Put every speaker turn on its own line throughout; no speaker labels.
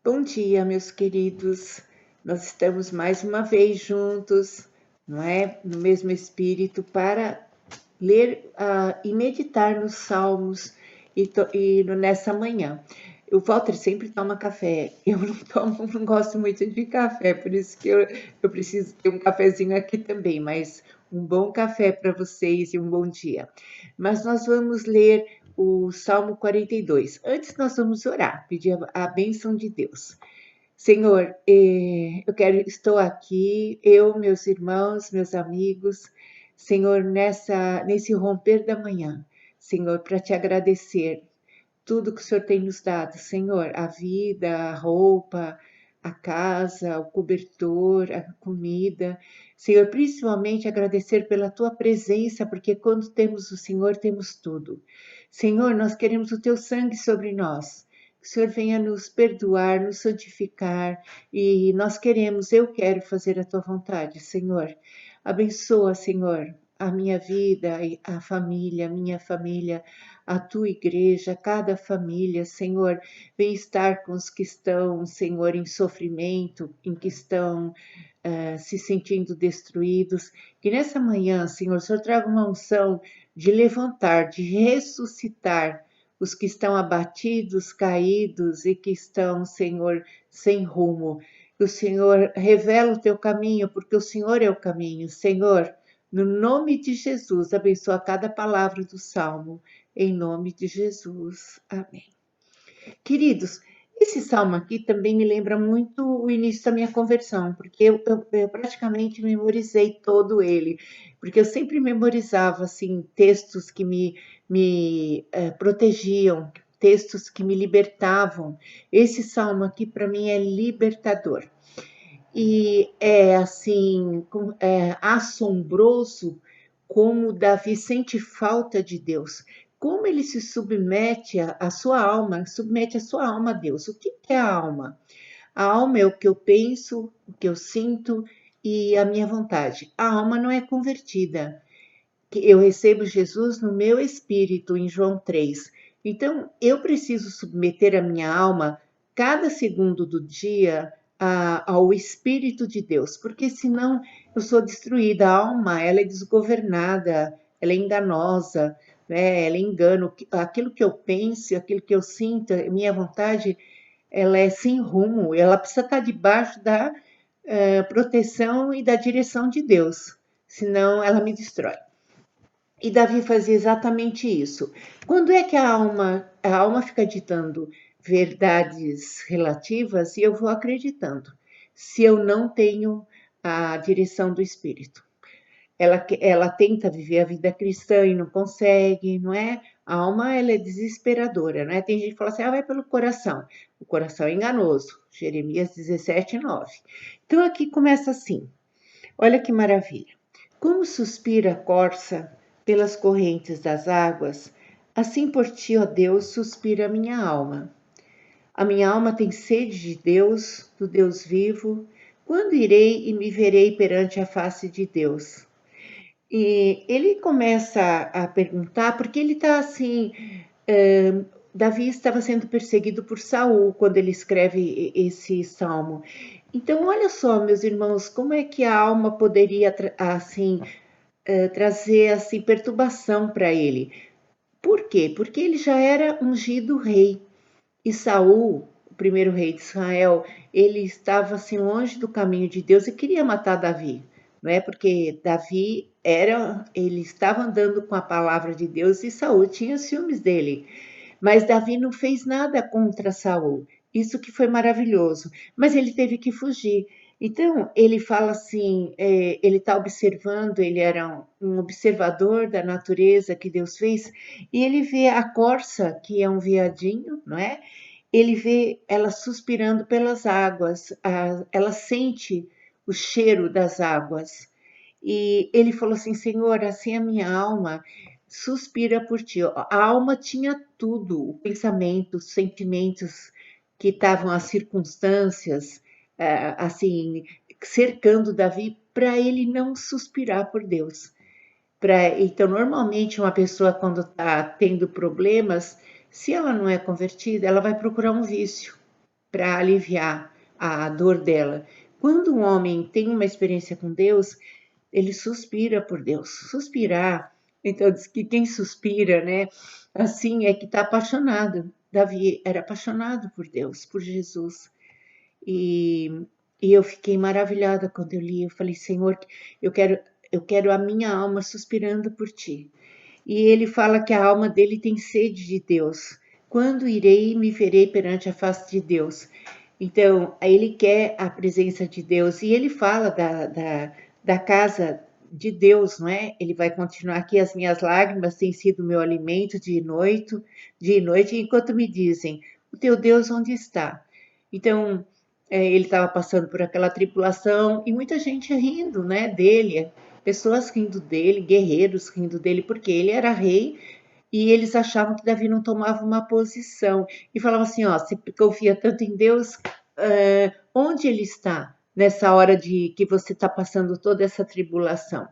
Bom dia, meus queridos. Nós estamos mais uma vez juntos, não é? No mesmo espírito, para ler e meditar nos Salmos nessa manhã. O Walter sempre toma café. Eu não tomo, não gosto muito de café, por isso que eu preciso ter um cafezinho aqui também, mas um bom café para vocês e um bom dia. Mas nós vamos ler o Salmo 42. Antes nós vamos orar, pedir a bênção de Deus. Senhor, estou aqui, eu, meus irmãos, meus amigos, Senhor, nesse romper da manhã, Senhor, para te agradecer tudo que o Senhor tem nos dado, Senhor, a vida, a roupa, a casa, o cobertor, a comida. Senhor, principalmente agradecer pela tua presença, porque quando temos o Senhor, temos tudo. Senhor, nós queremos o teu sangue sobre nós. Que o Senhor venha nos perdoar, nos santificar, e nós queremos, eu quero fazer a tua vontade, Senhor. Abençoa, Senhor, a minha vida, a família, minha família, a tua igreja, cada família, Senhor, vem estar com os que estão, Senhor, em sofrimento, em que estão se sentindo destruídos. Que nessa manhã, Senhor, o Senhor traga uma unção de levantar, de ressuscitar os que estão abatidos, caídos e que estão, Senhor, sem rumo. Que o Senhor revela o teu caminho, porque o Senhor é o caminho. Senhor, no nome de Jesus, abençoa cada palavra do Salmo. Em nome de Jesus. Amém. Queridos, esse salmo aqui também me lembra muito o início da minha conversão, porque eu praticamente memorizei todo ele, porque eu sempre memorizava assim, textos que me protegiam, textos que me libertavam. Esse salmo aqui para mim é libertador. E é assim, assombroso como Davi sente falta de Deus, como ele se submete a sua alma, submete a sua alma a Deus. O que é a alma? A alma é o que eu penso, o que eu sinto e a minha vontade. A alma não é convertida. Eu recebo Jesus no meu espírito, em João 3. Então, eu preciso submeter a minha alma, cada segundo do dia, ao Espírito de Deus, porque senão eu sou destruída. A alma, ela é desgovernada, ela é enganosa, né? Ela engana. Aquilo que eu penso, aquilo que eu sinto, a minha vontade, ela é sem rumo, ela precisa estar debaixo da proteção e da direção de Deus, senão ela me destrói. E Davi fazia exatamente isso. Quando é que a alma fica ditando verdades relativas e eu vou acreditando, se eu não tenho a direção do Espírito? Ela tenta viver a vida cristã e não consegue, não é? A alma, ela é desesperadora, não é? Tem gente que fala assim, vai pelo coração. O coração é enganoso. Jeremias 17:9. Então aqui começa assim. Olha que maravilha. Como suspira a corça pelas correntes das águas, assim por ti, ó Deus, suspira a minha alma. A minha alma tem sede de Deus, do Deus vivo. Quando irei e me verei perante a face de Deus? E ele começa a perguntar, porque ele está assim, Davi estava sendo perseguido por Saul quando ele escreve esse salmo. Então, olha só, meus irmãos, como é que a alma poderia assim trazer assim perturbação para ele? Por quê? Porque ele já era ungido rei e Saul, o primeiro rei de Israel, ele estava assim longe do caminho de Deus e queria matar Davi, não é? Porque ele estava andando com a palavra de Deus e Saul tinha ciúmes dele. Mas Davi não fez nada contra Saul. Isso que foi maravilhoso. Mas ele teve que fugir. Então, ele fala assim, ele está observando, ele era um observador da natureza que Deus fez, e ele vê a corça, que é um veadinho, não é? Ele vê ela suspirando pelas águas, ela sente o cheiro das águas. E ele falou assim, Senhor, assim a minha alma suspira por ti. A alma tinha tudo, o pensamento, os sentimentos que estavam, as circunstâncias, assim, cercando Davi para ele não suspirar por Deus. Então, normalmente, uma pessoa, quando está tendo problemas, se ela não é convertida, ela vai procurar um vício para aliviar a dor dela. Quando um homem tem uma experiência com Deus, ele suspira por Deus. Suspirar, então diz que quem suspira, né, assim é que está apaixonado. Davi era apaixonado por Deus, por Jesus. E, e eu fiquei maravilhada quando eu li. Eu falei, Senhor, eu quero a minha alma suspirando por ti. E ele fala que a alma dele tem sede de Deus. Quando irei e me verei perante a face de Deus? Então, ele quer a presença de Deus. E ele fala da casa de Deus, não é? Ele vai continuar aqui, as minhas lágrimas têm sido meu alimento de noite, enquanto me dizem, o teu Deus onde está? Então, ele estava passando por aquela tribulação e muita gente rindo, né, dele, pessoas rindo dele, guerreiros rindo dele, porque ele era rei e eles achavam que Davi não tomava uma posição. E falavam assim, ó, se confia tanto em Deus, onde ele está nessa hora de que você está passando toda essa tribulação?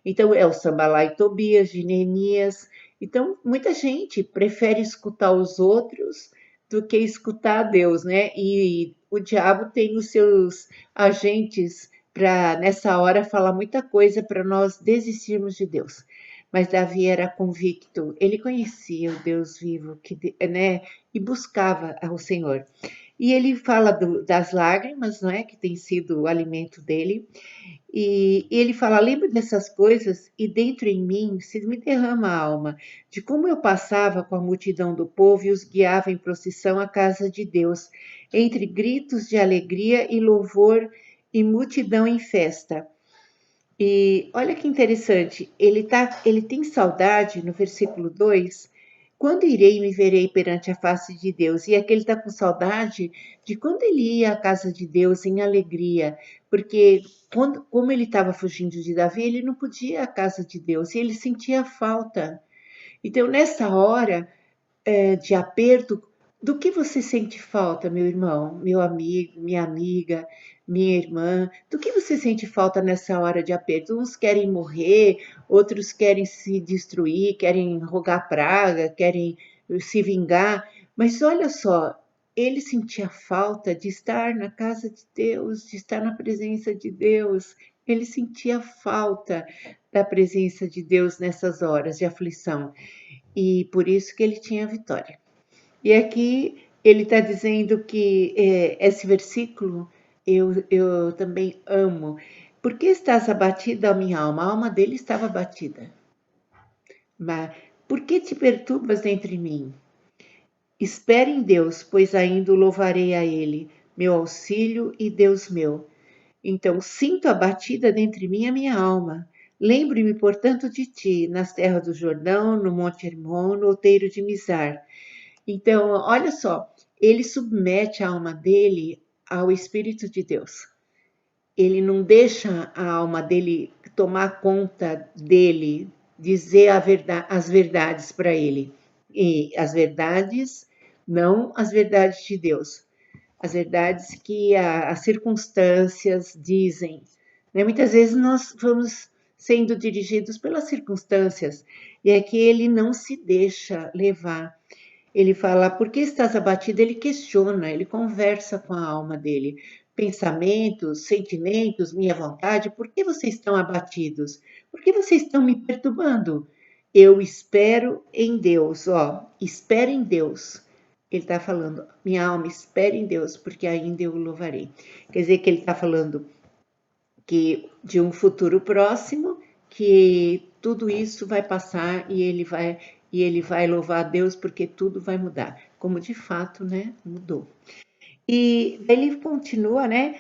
Então, é o Sambalai Tobias, de Neemias. Então, muita gente prefere escutar os outros do que escutar a Deus, né? E o diabo tem os seus agentes para, nessa hora, falar muita coisa para nós desistirmos de Deus. Mas Davi era convicto, ele conhecia o Deus vivo, né? E buscava ao Senhor. E ele fala das lágrimas, não é? Que tem sido o alimento dele. E ele fala: lembro dessas coisas e dentro em mim se me derrama a alma, de como eu passava com a multidão do povo e os guiava em procissão à casa de Deus, entre gritos de alegria e louvor e multidão em festa. E olha que interessante, ele tem saudade no versículo 2. Quando irei e me verei perante a face de Deus? E aqui ele está com saudade de quando ele ia à casa de Deus em alegria, porque como ele estava fugindo de Davi, ele não podia ir à casa de Deus e ele sentia falta. Então, nessa hora de aperto, do que você sente falta, meu irmão, meu amigo, minha amiga, minha irmã? Do que você sente falta nessa hora de aperto? Uns querem morrer, outros querem se destruir, querem rogar praga, querem se vingar. Mas olha só, ele sentia falta de estar na casa de Deus, de estar na presença de Deus. Ele sentia falta da presença de Deus nessas horas de aflição. E por isso que ele tinha vitória. E aqui ele está dizendo que esse versículo eu também amo. Por que estás abatida, a minha alma? A alma dele estava abatida. Mas por que te perturbas entre mim? Espere em Deus, pois ainda o louvarei a ele, meu auxílio e Deus meu. Então sinto abatida dentre mim a minha alma. Lembre-me, portanto, de ti, nas terras do Jordão, no Monte Hermon, no outeiro de Mizar. Então, olha só, ele submete a alma dele ao Espírito de Deus. Ele não deixa a alma dele tomar conta dele, dizer as verdades para ele. E as verdades, não as verdades de Deus. As verdades que as circunstâncias dizem. Né? Muitas vezes nós vamos sendo dirigidos pelas circunstâncias, e é que ele não se deixa levar. Ele fala, por que estás abatido? Ele questiona, ele conversa com a alma dele. Pensamentos, sentimentos, minha vontade, por que vocês estão abatidos? Por que vocês estão me perturbando? Eu espero em Deus, ó, espera em Deus. Ele está falando, minha alma, espere em Deus, porque ainda eu o louvarei. Quer dizer que ele está falando que de um futuro próximo, que tudo isso vai passar e ele vai louvar a Deus porque tudo vai mudar, como de fato, né, mudou. E ele continua, né,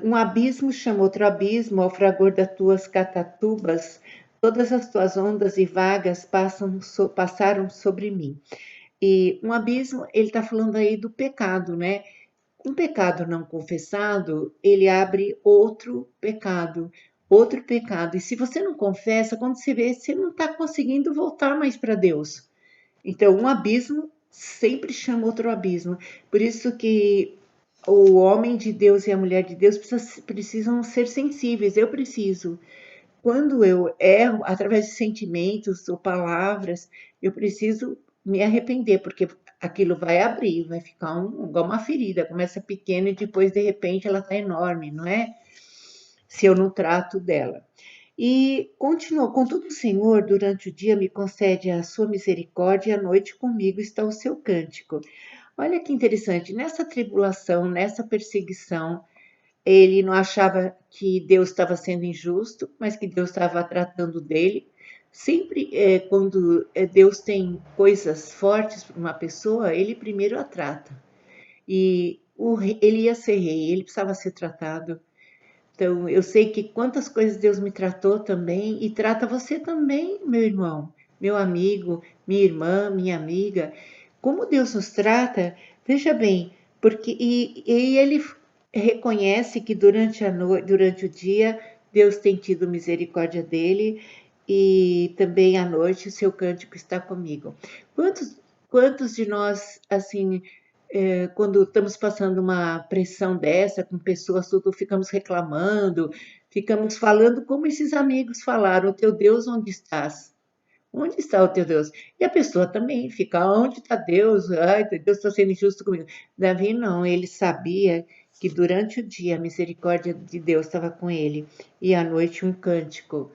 um abismo chama outro abismo, ao fragor das tuas catatubas, todas as tuas ondas e vagas passaram sobre mim. E um abismo, ele está falando aí do pecado, né? Um pecado não confessado, ele abre outro pecado, outro pecado. E se você não confessa, quando você vê, você não está conseguindo voltar mais para Deus. Então, um abismo sempre chama outro abismo. Por isso que o homem de Deus e a mulher de Deus precisam ser sensíveis. Eu preciso. Quando eu erro, através de sentimentos ou palavras, eu preciso me arrepender, porque aquilo vai abrir, vai ficar igual uma ferida, começa pequena e depois, de repente, ela está enorme, não é? Se eu não trato dela. E continuou: contudo, o Senhor, durante o dia, me concede a sua misericórdia, e à noite comigo está o seu cântico. Olha que interessante, nessa tribulação, nessa perseguição, ele não achava que Deus estava sendo injusto, mas que Deus estava tratando dele. Sempre quando Deus tem coisas fortes para uma pessoa, ele primeiro a trata. E ele ia ser rei, ele precisava ser tratado. Então, eu sei que quantas coisas Deus me tratou também e trata você também, meu irmão, meu amigo, minha irmã, minha amiga. Como Deus nos trata, veja bem, porque e ele reconhece que durante a noite, durante o dia, Deus tem tido misericórdia dele e também à noite o seu cântico está comigo. Quantos de nós, assim, quando estamos passando uma pressão dessa, com pessoas, tudo, ficamos reclamando, ficamos falando como esses amigos falaram: o teu Deus, onde estás? Onde está o teu Deus? E a pessoa também fica: onde está Deus? Ai, Deus está sendo injusto comigo. Davi não, ele sabia que durante o dia a misericórdia de Deus estava com ele e à noite um cântico.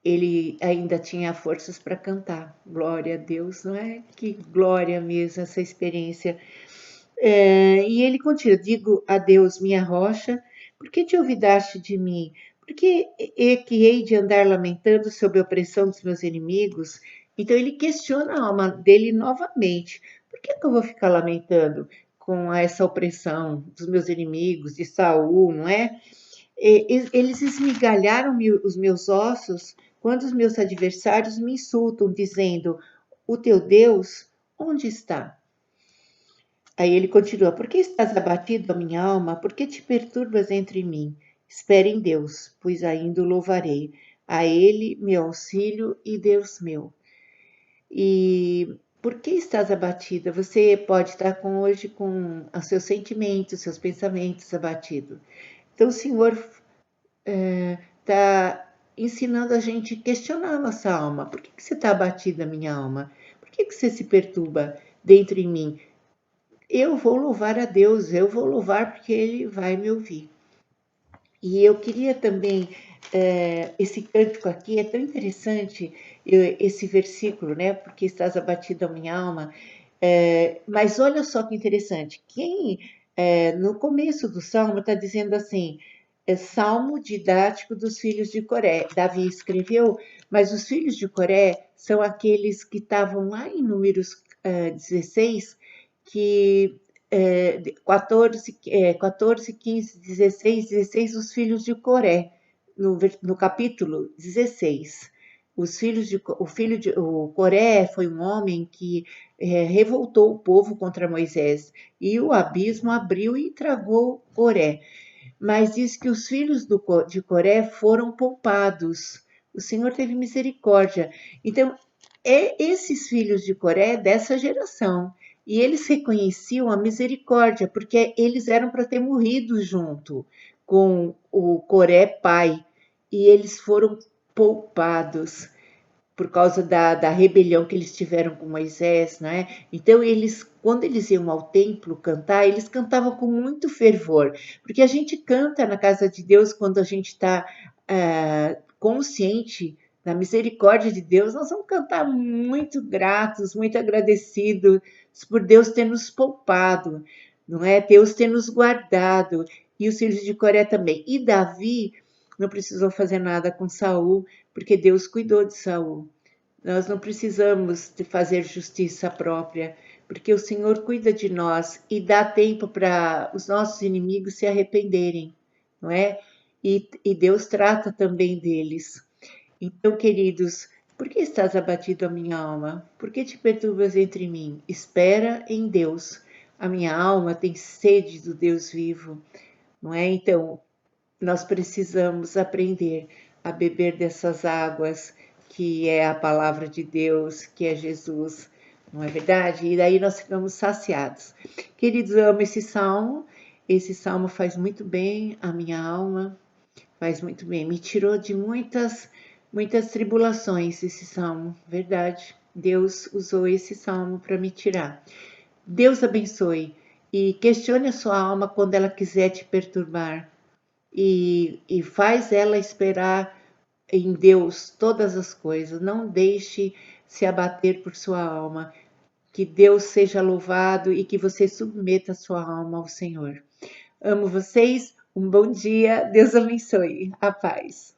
Ele ainda tinha forças para cantar. Glória a Deus, não é? Que glória mesmo essa experiência. E ele continua: digo a Deus, minha rocha, por que te olvidaste de mim? Por que hei de andar lamentando sob a opressão dos meus inimigos? Então ele questiona a alma dele novamente. Por que eu vou ficar lamentando com essa opressão dos meus inimigos, de Saul, não é? Eles esmigalharam os meus ossos quando os meus adversários me insultam, dizendo: o teu Deus, onde está? Aí ele continua: por que estás abatido, a minha alma? Por que te perturbas entre mim? Espere em Deus, pois ainda o louvarei. A ele, meu auxílio e Deus meu. E por que estás abatida? Você pode estar hoje com os seus sentimentos, seus pensamentos abatidos. Então o Senhor está ensinando a gente a questionar a nossa alma. Por que você está abatida, minha alma? Por que você se perturba dentro em mim? Eu vou louvar a Deus, eu vou louvar porque Ele vai me ouvir. E eu queria também, esse cântico aqui é tão interessante, esse versículo, né? Porque estás abatido a minha alma. Mas olha só que interessante, no começo do Salmo está dizendo assim, Salmo didático dos filhos de Coré. Davi escreveu, mas os filhos de Coré são aqueles que estavam lá em Números 16, que 14, 15, 16, os filhos de Coré, no capítulo 16. O Coré foi um homem que revoltou o povo contra Moisés, e o abismo abriu e tragou Coré. Mas diz que os filhos de Coré foram poupados. O Senhor teve misericórdia. Então, esses filhos de Coré dessa geração. E eles reconheciam a misericórdia, porque eles eram para ter morrido junto com o Coré pai. E eles foram poupados por causa da rebelião que eles tiveram com Moisés, né? Então eles, quando eles iam ao templo cantar, eles cantavam com muito fervor, porque a gente canta na casa de Deus quando a gente está consciente da misericórdia de Deus, nós vamos cantar muito gratos, muito agradecidos por Deus ter nos poupado, não é? Deus ter nos guardado, e os filhos de Coré também. E Davi não precisou fazer nada com Saul, porque Deus cuidou de Saul. Nós não precisamos de fazer justiça própria, porque o Senhor cuida de nós e dá tempo para os nossos inimigos se arrependerem, não é? E Deus trata também deles. Então, queridos, por que estás abatido, a minha alma? Por que te perturbas entre mim? Espera em Deus. A minha alma tem sede do Deus vivo, não é? Então, nós precisamos aprender a beber dessas águas, que é a palavra de Deus, que é Jesus, não é verdade? E daí nós ficamos saciados. Queridos, eu amo esse salmo faz muito bem à minha alma, faz muito bem, me tirou de muitas tribulações esse salmo, verdade? Deus usou esse salmo para me tirar. Deus abençoe e questione a sua alma quando ela quiser te perturbar e faz ela esperar em Deus todas as coisas. Não deixe se abater por sua alma. Que Deus seja louvado e que você submeta a sua alma ao Senhor. Amo vocês, um bom dia, Deus abençoe, a paz.